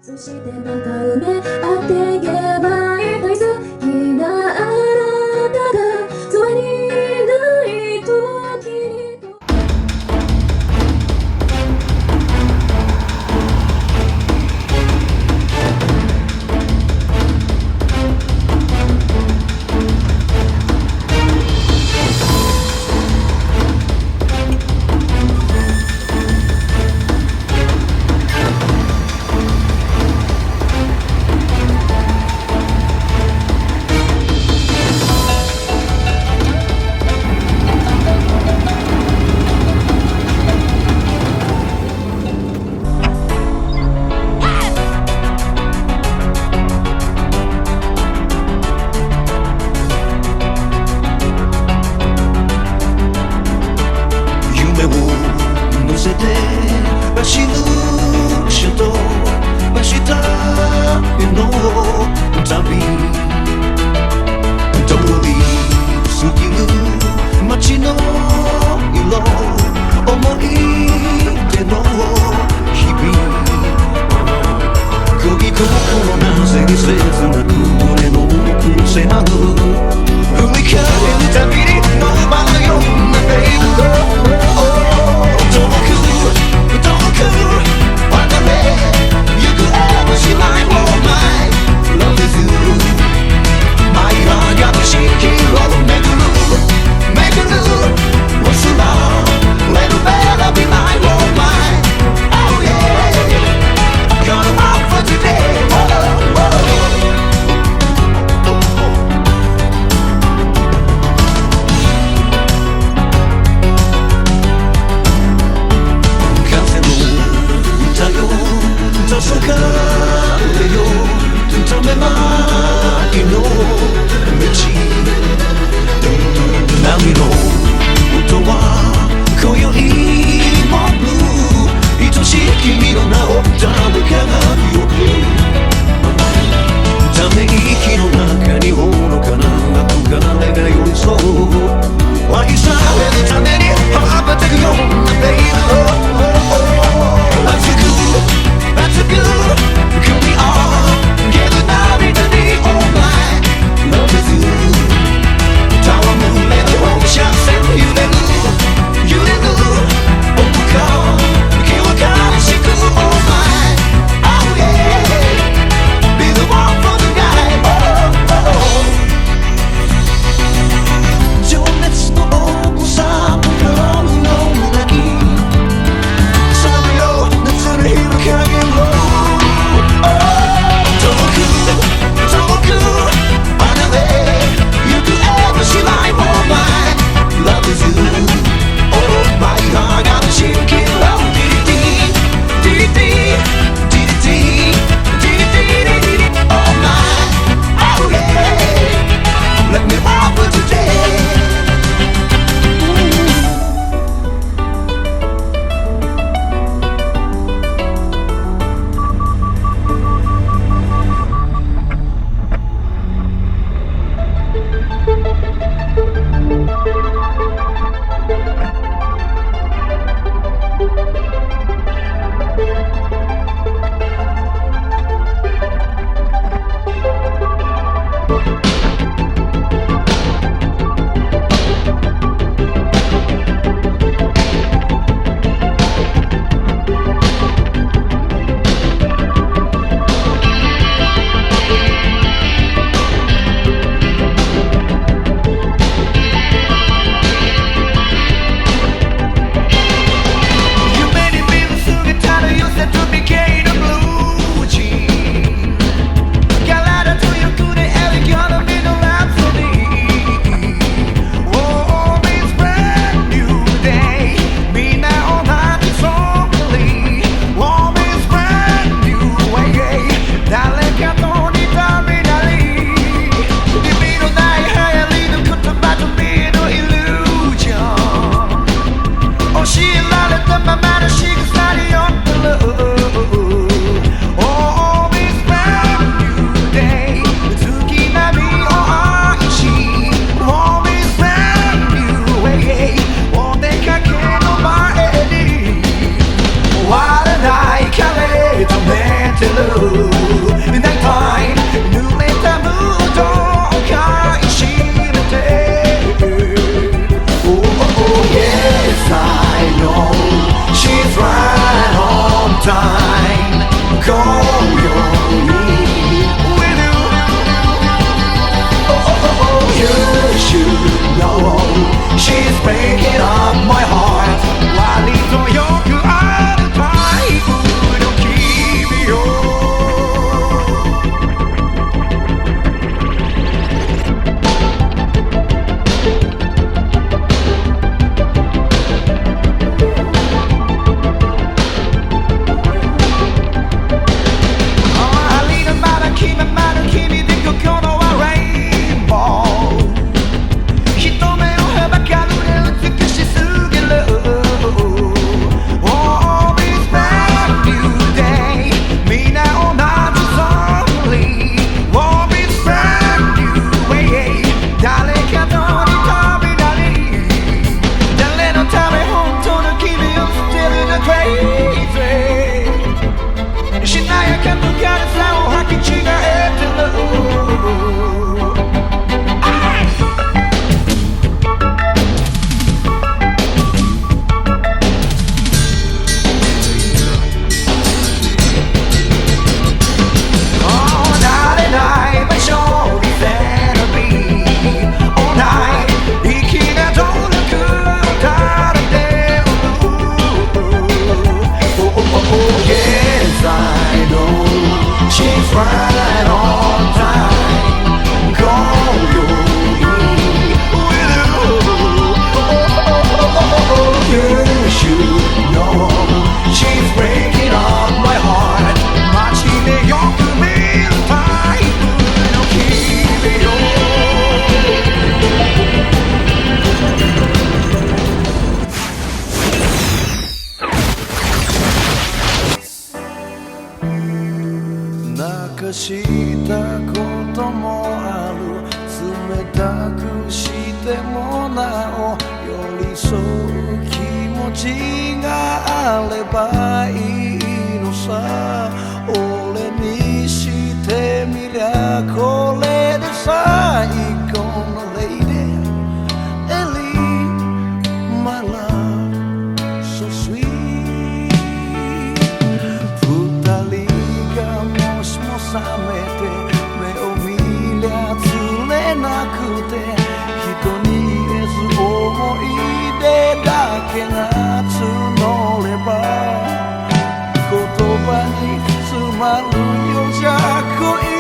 そしてまた埋め合っていけばいい。大好きなあなたがそばにいない時に走る車と真下への旅通り過ぎる街の色思い出の日々恋心なぜに切なく胸の奥迫る振り返るたびに奪うようなベイブ遠く揺れる大体濡れたムードを買い占めて Oh, yes, I know she's right on time 今宵 with you Oh, you should know she's breaking up my heart 割とよくあるタイプの君よ泣かしたこともある冷たくしてもなお寄り添う気持ちがあればいいのさ俺にしてみりゃこれで最後のレイデーエリー My love so sweet 二人がもしも覚めて目を見りゃ釣れなくて人に言えず思い出だけが募れば言葉に詰まるよじゃ恋